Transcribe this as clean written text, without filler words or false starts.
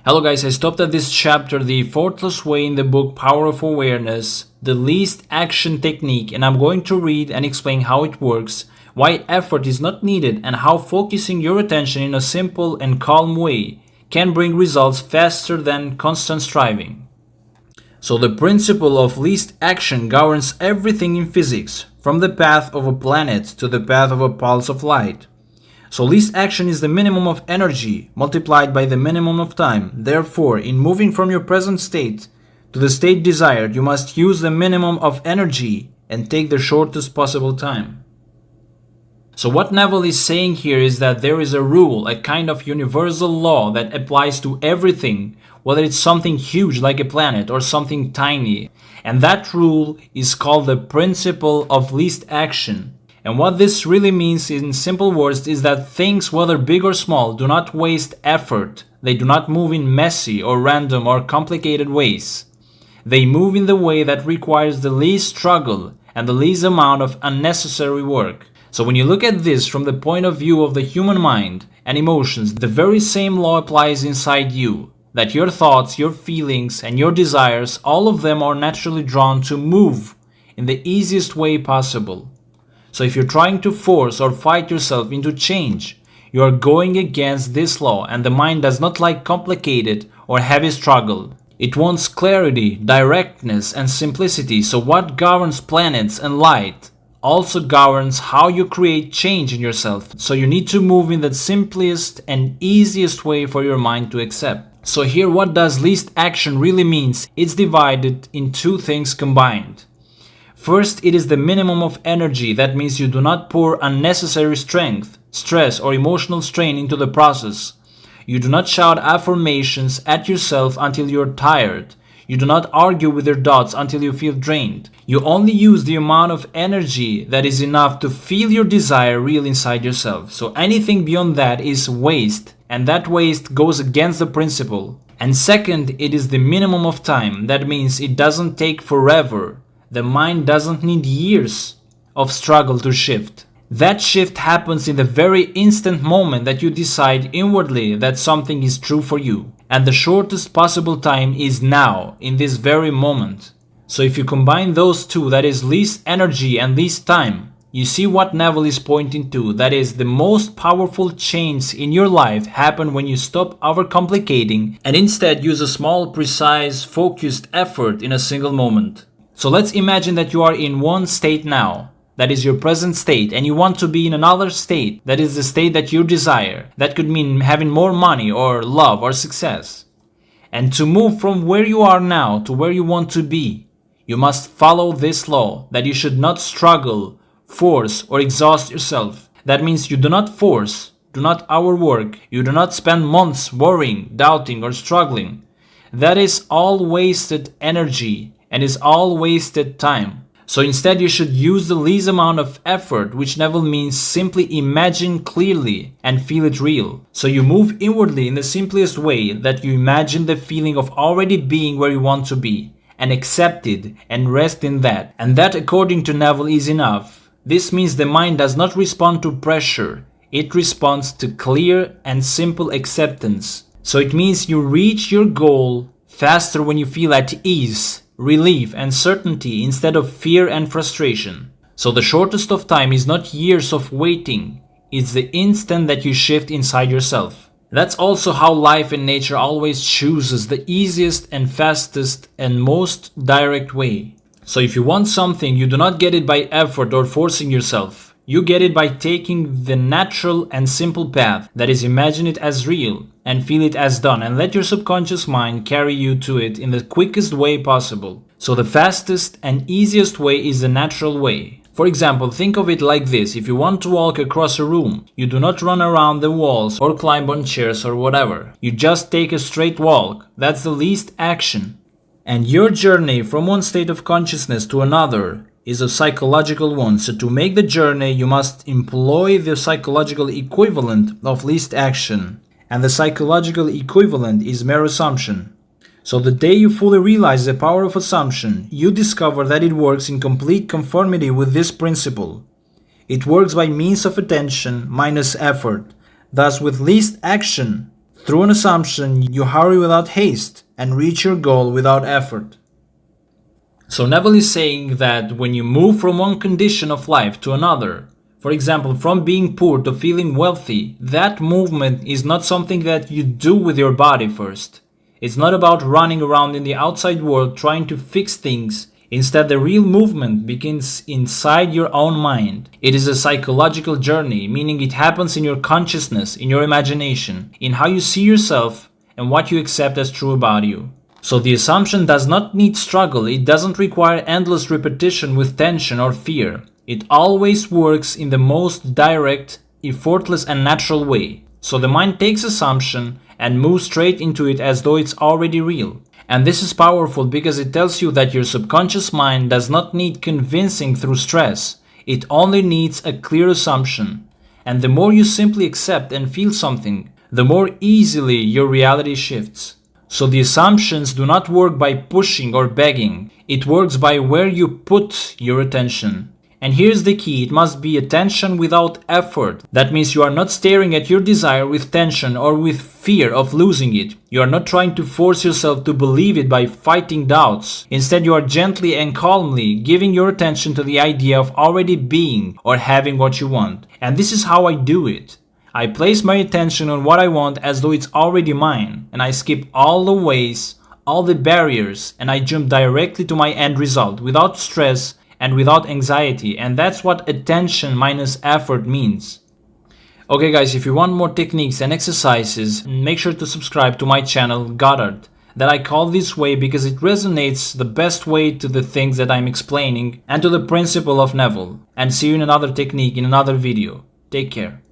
Hello guys, I stopped at this chapter, the fourth way in the book Power of Awareness, the least action technique, and I'm going to read and explain how it works, why effort is not needed, and how focusing your attention in a simple and calm way can bring results faster than constant striving. So the principle of least action governs everything in physics, from the path of a planet to the path of a pulse of light. So least action is the minimum of energy multiplied by the minimum of time. Therefore, in moving from your present state to the state desired, you must use the minimum of energy and take the shortest possible time. So what Neville is saying here is that there is a rule, a kind of universal law that applies to everything, whether it's something huge like a planet or something tiny. And that rule is called the principle of least action. And what this really means in simple words is that things, whether big or small, do not waste effort. They do not move in messy or random or complicated ways. They move in the way that requires the least struggle and the least amount of unnecessary work. So when you look at this from the point of view of the human mind and emotions, the very same law applies inside you. That your thoughts, your feelings, and your desires, all of them are naturally drawn to move in the easiest way possible. So if you're trying to force or fight yourself into change, you are going against this law, and the mind does not like complicated or heavy struggle. It wants clarity, directness, and simplicity. So what governs planets and light also governs how you create change in yourself. So you need to move in the simplest and easiest way for your mind to accept. So here, what does least action really means? It's divided in two things combined. First, it is the minimum of energy. That means you do not pour unnecessary strength, stress, or emotional strain into the process. You do not shout affirmations at yourself until you're tired. You do not argue with your thoughts until you feel drained. You only use the amount of energy that is enough to feel your desire real inside yourself. So anything beyond that is waste, and that waste goes against the principle. And second, it is the minimum of time. That means it doesn't take forever. The mind doesn't need years of struggle to shift. That shift happens in the very instant moment that you decide inwardly that something is true for you. And the shortest possible time is now, in this very moment. So if you combine those two, that is least energy and least time, you see what Neville is pointing to. That is, the most powerful change in your life happen when you stop overcomplicating and instead use a small, precise, focused effort in a single moment. So let's imagine that you are in one state now, that is your present state, and you want to be in another state, that is the state that you desire. That could mean having more money or love or success. And to move from where you are now to where you want to be, you must follow this law, that you should not struggle, force, or exhaust yourself. That means you do not force, do not overwork, you do not spend months worrying, doubting, or struggling. That is all wasted energy and is all wasted time. So instead you should use the least amount of effort, which Neville means simply imagine clearly and feel it real. So you move inwardly in the simplest way, that you imagine the feeling of already being where you want to be and accept it and rest in that. And that, according to Neville, is enough. This means the mind does not respond to pressure. It responds to clear and simple acceptance. So it means you reach your goal faster when you feel at ease, relief, and certainty instead of fear and frustration. So the shortest of time is not years of waiting, it's the instant that you shift inside yourself. That's also how life and nature always chooses the easiest and fastest and most direct way. So if you want something, you do not get it by effort or forcing yourself. You get it by taking the natural and simple path, that is, imagine it as real and feel it as done, and let your subconscious mind carry you to it in the quickest way possible. So the fastest and easiest way is the natural way. For example, think of it like this. If you want to walk across a room, you do not run around the walls or climb on chairs or whatever. You just take a straight walk. That's the least action. And your journey from one state of consciousness to another is a psychological one. So to make the journey, you must employ the psychological equivalent of least action. And the psychological equivalent is mere assumption. So the day you fully realize the power of assumption, you discover that it works in complete conformity with this principle. It works by means of attention minus effort. Thus, with least action, Through an assumption, you hurry without haste and reach your goal without effort. So Neville is saying that when you move from one condition of life to another, for example, from being poor to feeling wealthy, that movement is not something that you do with your body first. It's not about running around in the outside world trying to fix things. Instead, the real movement begins inside your own mind. It is a psychological journey, meaning it happens in your consciousness, in your imagination, in how you see yourself and what you accept as true about you. So the assumption does not need struggle. It doesn't require endless repetition with tension or fear. It always works in the most direct, effortless and natural way. So the mind takes assumption and moves straight into it as though it's already real. And this is powerful because it tells you that your subconscious mind does not need convincing through stress. It only needs a clear assumption. And the more you simply accept and feel something, the more easily your reality shifts. So the assumptions do not work by pushing or begging. It works by where you put your attention. And here's the key, it must be attention without effort. That means you are not staring at your desire with tension or with fear of losing it. You are not trying to force yourself to believe it by fighting doubts. Instead, you are gently and calmly giving your attention to the idea of already being or having what you want. And this is how I do it. I place my attention on what I want as though it's already mine. And I skip all the ways, all the barriers, and I jump directly to my end result without stress and without anxiety, and that's what attention minus effort means. Okay guys, if you want more techniques and exercises, make sure to subscribe to my channel GodART, that I call this way because it resonates the best way to the things that I'm explaining and to the principle of Neville. And see you in another technique in another video. Take care.